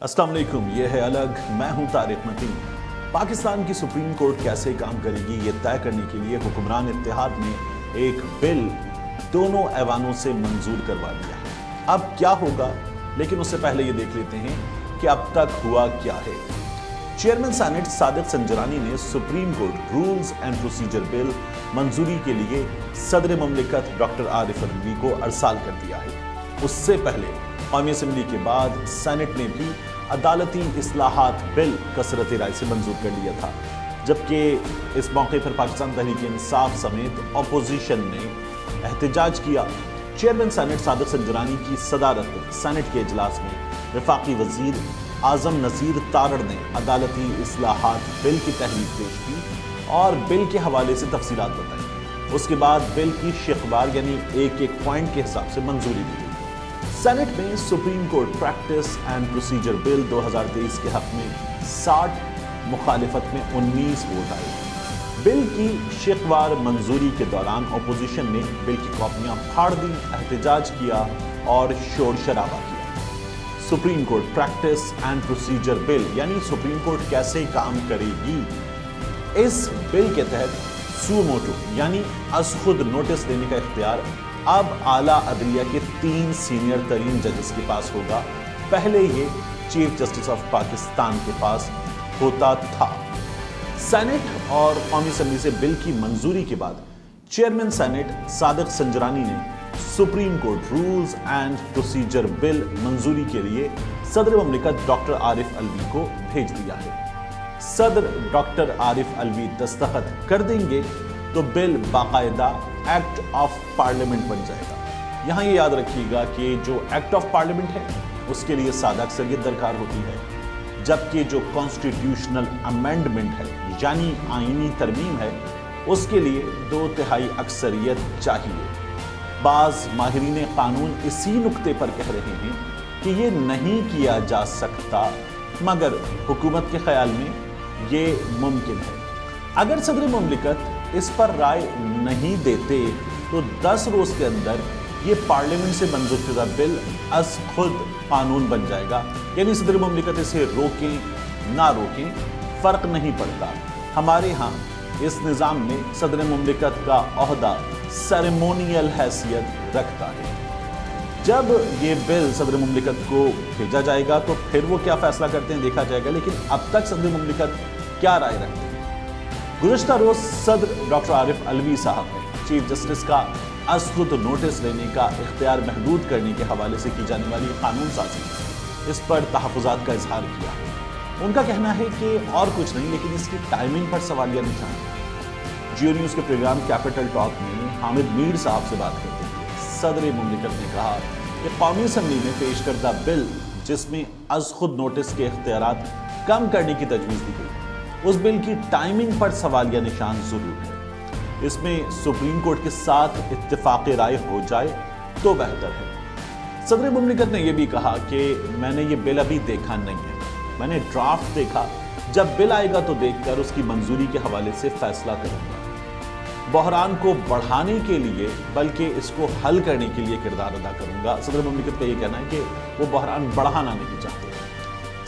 अस्सलाम वालेकुम, ये है अलग। मैं हूं तारिक मतीन। पाकिस्तान की सुप्रीम कोर्ट कैसे काम करेगी ये तय करने के लिए हुक्मरान इत्तेहाद ने एक बिल दोनों ऐवानों से मंजूर करवा लिया। अब क्या होगा, लेकिन उससे पहले ये देख लेते हैं कि अब तक हुआ क्या है। चेयरमैन सेनेट सादिक संजरानी ने supreme court rules and procedure bill मंजूरी के लिए सदर मुमलिकत डॉक्टर आरिफ अलवी को अरसाल कर दिया है। उससे पहले कौमी असेंबली के बाद सेनेट ने भी अदालती इस्लाहात बिल कसरत राय से मंजूर कर लिया था, जबकि इस मौके पर पाकिस्तान तहरीक इंसाफ समेत अपोजिशन ने एहतजाज किया। चेयरमैन सेनेट सादिक संजरानी की सदारत में सेनेट के इजलास में वफाकी वजीर आजम नज़ीर तारड़ ने अदालती इस्लाहात बिल की तहरीर पेश की और बिल के हवाले से तफसीलात बताई। उसके बाद बिल की शिकवार यानी एक एक पॉइंट के हिसाब से मंजूरी दी। सेनेट में supreme court practice and procedure bill 2023 के हक में 60, मुखालिफत में 19 वोट आए। बिल की शिकवार मंजूरी के दौरान अपोजिशन ने बिल की कॉपियां फाड़ दी, एहतजाज किया और शोर शराबा किया। Supreme court practice and procedure bill यानी सुप्रीम कोर्ट कैसे काम करेगी, इस बिल के तहत सू मोटो यानी अज खुद नोटिस देने का इख्तियार अब आला अदलिया के 3 सीनियर तरीन जजेस के पास होगा। पहले ये चीफ जस्टिस ऑफ पाकिस्तान के पास होता था। सेनेट और कौमी असेंबली से बिल की मंजूरी के बाद चेयरमैन सेनेट सादिक संजरानी ने supreme court rules and procedure bill मंजूरी के लिए सदर मुमलिकत डॉक्टर आरिफ अलवी को भेज दिया है। सदर डॉक्टर आरिफ अलवी दस्तखत कर देंगे तो बिल बाकायदा एक्ट ऑफ पार्लियामेंट बन जाएगा। यहां ये याद रखिएगा कि जो एक्ट ऑफ पार्लियामेंट है उसके लिए सादा अक्सरियत दरकार होती है, जबकि जो कॉन्स्टिट्यूशनल अमेंडमेंट है यानी आईनी तरमीम है उसके लिए 2/3 अक्सरियत चाहिए। बाज माहिरीन कानून इसी नुक्ते पर कह रहे हैं कि ये नहीं किया जा सकता, मगर हुकूमत के ख्याल में ये मुमकिन है। अगर सदर मुमलिकत इस पर राय नहीं देते तो 10 रोज के अंदर ये पार्लियामेंट से मंजूर शुदा बिल अज खुद कानून बन जाएगा। यानी सदर मुमलिकत इसे रोकें ना रोकें फर्क नहीं पड़ता। हमारे यहाँ इस निज़ाम में सदर मुमलिकत का ओहदा सेरेमोनियल हैसियत रखता है। जब ये बिल सदर मुमलिकत को भेजा जाएगा तो फिर वो क्या फैसला करते हैं देखा जाएगा, लेकिन अब तक सदर मुमलिकत क्या राय रखते हैं। गुज़श्ता रोज सदर डॉक्टर आरिफ अलवी साहब ने चीफ जस्टिस का अज खुद नोटिस लेने का इख्तियार महदूद करने के हवाले से की जाने वाली कानून साजी, इस पर तहफ़्फ़ुज़ात का इजहार किया। उनका कहना है कि और कुछ नहीं, लेकिन इसकी टाइमिंग पर सवालिया निशान है। जियो न्यूज़ के प्रोग्राम कैपिटल टॉक में हामिद मीर साहब से बात करते हुए सदर मुमलिकत ने कहा कि कौमी असेंबली में पेश करदा बिल जिसमें अज खुद नोटिस के इख्तियारात कम करने की तजवीज़ दी गई, उस बिल की टाइमिंग पर सवालिया निशान जरूर है। इसमें सुप्रीम कोर्ट के साथ इत्तेफाक राय हो जाए तो बेहतर है। सदर मुमलिकत ने यह भी कहा कि मैंने ये बिल अभी देखा नहीं है, मैंने ड्राफ्ट देखा, जब बिल आएगा तो देखकर उसकी मंजूरी के हवाले से फैसला करूंगा। बहरान को बढ़ाने के लिए बल्कि इसको हल करने के लिए किरदार अदा करूंगा। सदर मुमलिकत का यह कहना है कि वो बहरान बढ़ाना नहीं चाहते।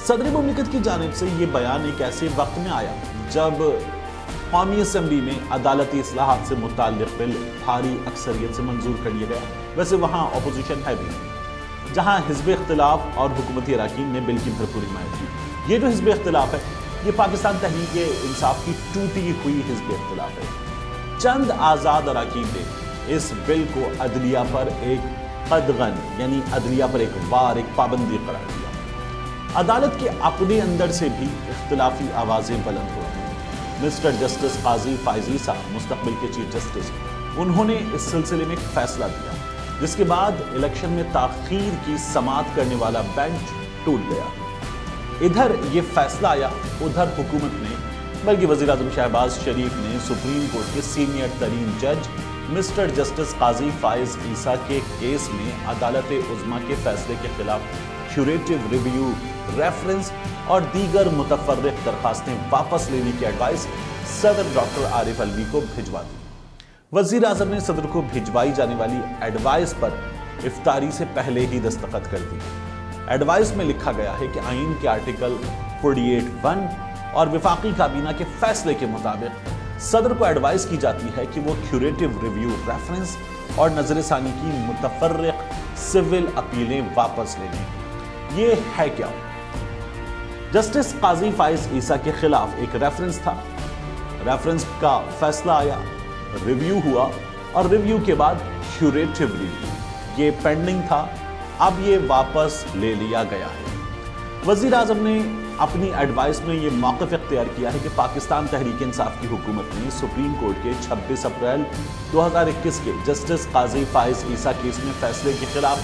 सदर मुमलिकत की जानिब से ये बयान एक ऐसे वक्त में आया जब कौमी असेंबली में अदालती इस्लाहात से मुताल्लिक़ बिल भारी अक्सरियत से मंजूर कर लिया गया। वैसे वहाँ अपोजिशन है भी, जहाँ हिज़्ब इख्तिलाफ और हुकूमती अरकान ने बिल की भरपूर हिमायत की। ये जो हिज़्ब इख्तिलाफ है ये पाकिस्तान तहरीक इंसाफ की टूटी हुई हिज़्ब इख्तिलाफ है। चंद आज़ाद अरकान ने इस बिल को अदलिया पर एक कदगन यानी अदलिया पर एक वार, एक पाबंदी करार दिया। अदालत के अपने अंदर से भी इख्तिलाफी आवाज़ें बुलंद हो रही। मिस्टर जस्टिस काजी फायजी साहब मुस्तकबिल के चीफ जस्टिस, उन्होंने इस सिलसिले में एक फैसला दिया, जिसके बाद इलेक्शन में ताख़ीर की समाअत करने वाला बेंच टूट गया। इधर ये फैसला आया, उधर हुकूमत ने बल्कि वज़ीर आज़म शहबाज शरीफ ने सुप्रीम कोर्ट के सीनियर तरीन जज मिस्टर जस्टिस काजी फायज ईसा के केस में अदालत उज़्मा के फैसले के खिलाफ क्यूरेटिव रिव्यू, रेफरेंस और दीगर मुतफर्रिक दरखास्तें वापस लेने की एडवाइस सदर डॉक्टर आरिफ अलवी को भिजवा दी। वज़ीर आज़म ने सदर को भिजवाई जाने वाली एडवाइस पर इफ्तारी से पहले ही दस्तखत कर दी। ایڈوائس میں لکھا گیا ہے کہ آئین کے آرٹیکل 48(1) اور وفاقی کابینہ کے فیصلے کے مطابق صدر کو ایڈوائس کی جاتی ہے کہ وہ کیوریٹو ریویو ریفرنس اور نظر ثانی کی متفرق سول اپیلیں واپس لے لیں۔ یہ ہے کیا؟ جسٹس قاضی فائز عیسیٰ کے خلاف ایک ریفرنس تھا، ریفرنس کا فیصلہ آیا، ریویو ہوا، اور ریویو کے بعد کیوریٹو ریویو یہ پینڈنگ تھا، اب یہ واپس لے لیا گیا ہے۔ وزیر اعظم نے اپنی ایڈوائس میں یہ موقف اختیار کیا ہے کہ پاکستان تحریک انصاف کی حکومت نے سپریم کورٹ کے 26 اپریل 2021 کے جسٹس قاضی فائز عیسیٰ کیس میں فیصلے کے خلاف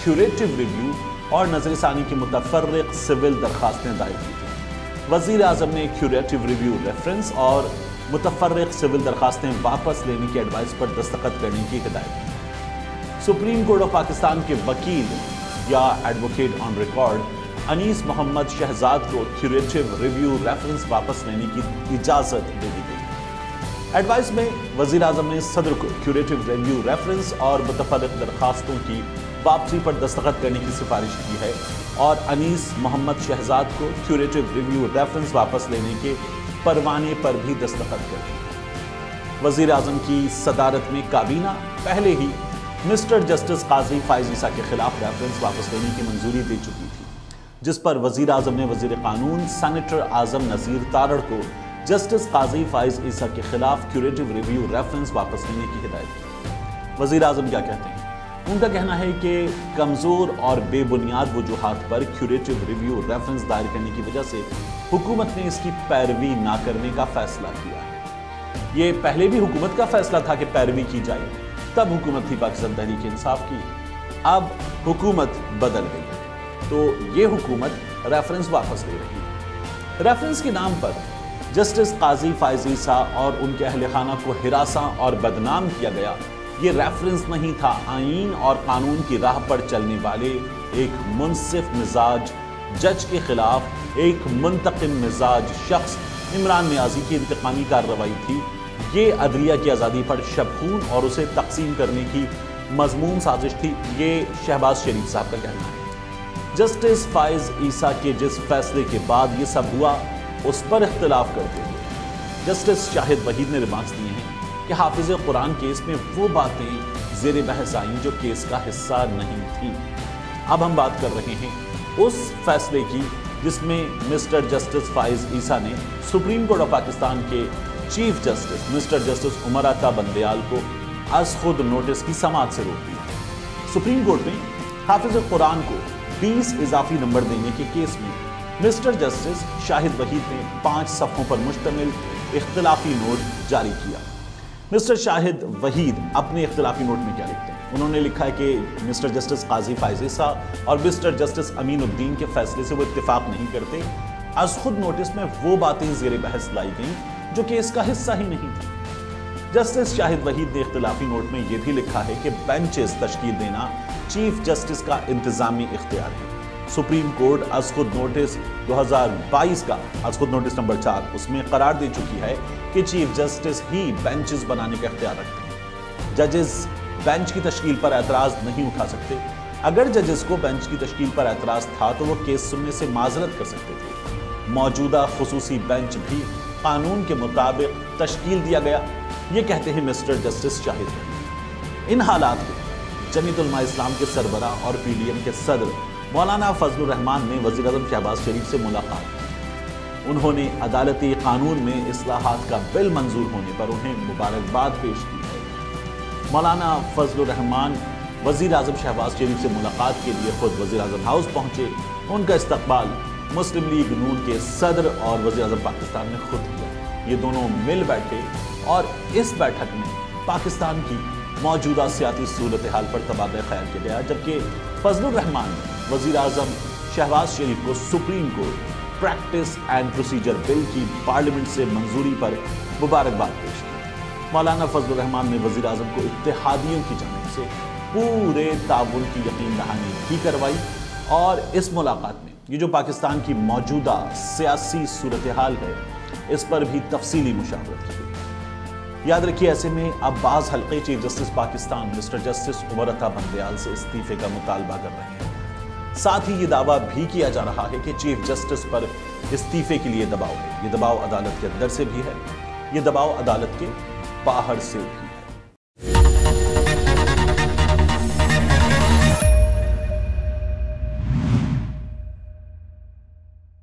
کیوریٹو ریویو اور نظر ثانی کی متفرق سول درخواستیں دائر کی تھیں۔ وزیر اعظم نے کیوریٹو ریویو ریفرنس اور متفرق سول درخواستیں واپس لینے کی ایڈوائس پر دستخط کرنے کی ہدایت کی۔ سپریم کورٹ آف پاکستان کے وکیل یا ایڈوکیٹ آن ریکارڈ انیس محمد شہزاد کو کیوریٹو ریویو ریفرنس واپس لینے کی اجازت دے دی گئی۔ ایڈوائس میں وزیر اعظم نے صدر کو کیوریٹو ریویو ریفرنس اور متفرق درخواستوں کی واپسی پر دستخط کرنے کی سفارش کی ہے اور انیس محمد شہزاد کو کیوریٹو ریویو ریفرنس واپس لینے کے پروانے پر بھی دستخط کر دی۔ وزیر اعظم کی صدارت میں کابینہ پہلے ہی مسٹر جسٹس قاضی فائز عیسیٰ کے خلاف ریفرنس واپس لینے کی منظوری دے چکی تھی، جس پر وزیر اعظم نے وزیر قانون سینیٹر اعظم نذیر تارڑ کو جسٹس قاضی فائز عیسیٰ کے خلاف کیوریٹو ریویو ریفرنس واپس لینے کی ہدایت کی۔ وزیر اعظم کیا کہتے ہیں؟ ان کا کہنا ہے کہ کمزور اور بے بنیاد وجوہات پر کیوریٹو ریویو ریفرنس دائر کرنے کی وجہ سے حکومت نے اس کی پیروی نہ کرنے کا فیصلہ کیا ہے۔ یہ پہلے بھی حکومت کا فیصلہ تھا کہ پیروی کی جائے، تب حکومت تھی پاکستان تحریک انصاف کی، اب حکومت بدل گئی تو یہ حکومت ریفرنس واپس لے رہی ہے۔ ریفرنس کے نام پر جسٹس قاضی فائز عیسیٰ اور ان کے اہل خانہ کو ہراساں اور بدنام کیا گیا۔ یہ ریفرنس نہیں تھا، آئین اور قانون کی راہ پر چلنے والے ایک منصف مزاج جج کے خلاف ایک منتقم مزاج شخص عمران نیازی کی انتقامی کارروائی تھی۔ یہ عدلیہ کی آزادی پر شبخون اور اسے تقسیم کرنے کی مضمون سازش تھی، یہ شہباز شریف صاحب کا کہنا ہے۔ جسٹس فائز عیسیٰ کے جس فیصلے کے بعد یہ سب ہوا، اس پر اختلاف کرتے ہوئے جسٹس شاہد وحید نے ریمارکس دیے ہیں کہ حافظ قرآن کیس میں وہ باتیں زیر بحث آئیں جو کیس کا حصہ نہیں تھی۔ اب ہم بات کر رہے ہیں اس فیصلے کی جس میں مسٹر جسٹس فائز عیسیٰ نے سپریم کورٹ آف پاکستان کے chief justice mister justice Umar Ata Bandial کو از خود نوٹس کی سماعت سے روک دیا۔ سپریم کورٹ میں حافظ قرآن کو 20 اضافی نمبر دینے کے کیس میں مسٹر جسٹس شاہد وحید نے 5 صفحوں پر مشتمل اختلافی نوٹ جاری کیا۔ مسٹر شاہد وحید اپنے اختلافی نوٹ میں کیا لکھتے ہیں؟ انہوں نے لکھا ہے کہ مسٹر جسٹس قاضی فائز عیسیٰ اور مسٹر جسٹس امین الدین کے فیصلے سے وہ اتفاق نہیں کرتے۔ از خود نوٹس میں وہ باتیں زیر بحث لائی گئیں جو کیس کا حصہ ہی نہیں تھی۔ جسٹس شاہد وحید نے اختلافی نوٹ میں یہ بھی لکھا ہے کہ بینچز تشکیل دینا چیف جسٹس کا انتظامی اختیار ہے۔ سپریم کورٹ از خود نوٹس 2022 کا از خود نوٹس نمبر 4 اس میں قرار دے چکی ہے کہ چیف جسٹس ہی بینچز بنانے کا اختیار رکھتے ہیں۔ ججز بینچ کی تشکیل پر اعتراض نہیں اٹھا سکتے۔ اگر ججز کو بینچ کی تشکیل پر اعتراض تھا تو وہ کیس سننے سے معذرت کر سکتے تھے۔ موجودہ خصوصی بینچ بھی قانون کے مطابق تشکیل دیا گیا، یہ کہتے ہیں مسٹر جسٹس شاہد وحید۔ ان حالات میں جمیعت علماء اسلام کے سربراہ اور پی ڈی ایم کے صدر مولانا فضل الرحمان نے وزیر اعظم شہباز شریف سے ملاقات کی۔ انہوں نے عدالتی قانون میں اصلاحات کا بل منظور ہونے پر انہیں مبارکباد پیش کی ہے۔ مولانا فضل الرحمان وزیر اعظم شہباز شریف سے ملاقات کے لیے خود وزیر اعظم ہاؤس پہنچے۔ ان کا استقبال مسلم لیگ نون کے صدر اور وزیر اعظم پاکستان نے خود کیا۔ یہ دونوں مل بیٹھے اور اس بیٹھک میں پاکستان کی موجودہ سیاسی صورتحال پر تبادلہ خیال کیا گیا، جبکہ فضل الرحمان نے وزیر اعظم شہباز شریف کو supreme court practice and procedure bill کی پارلیمنٹ سے منظوری پر مبارکباد پیش کی۔ مولانا فضل الرحمان نے وزیر اعظم کو اتحادیوں کی جانب سے پورے تعاون کی یقین دہانی بھی کروائی اور اس ملاقات میں یہ جو پاکستان کی موجودہ سیاسی صورتحال ہے اس پر بھی تفصیلی مشاورت کی گئی۔ یاد رکھیے ایسے میں اب بعض حلقے chief justice Pakistan mister justice Umar Ata Bandial سے استعفے کا مطالبہ کر رہے ہیں۔ साथ ही ये दावा भी किया जा रहा है कि चीफ जस्टिस पर इस्तीफे के लिए दबाव है। ये दबाव अदालत के अंदर से भी है, ये दबाव अदालत के बाहर से भी।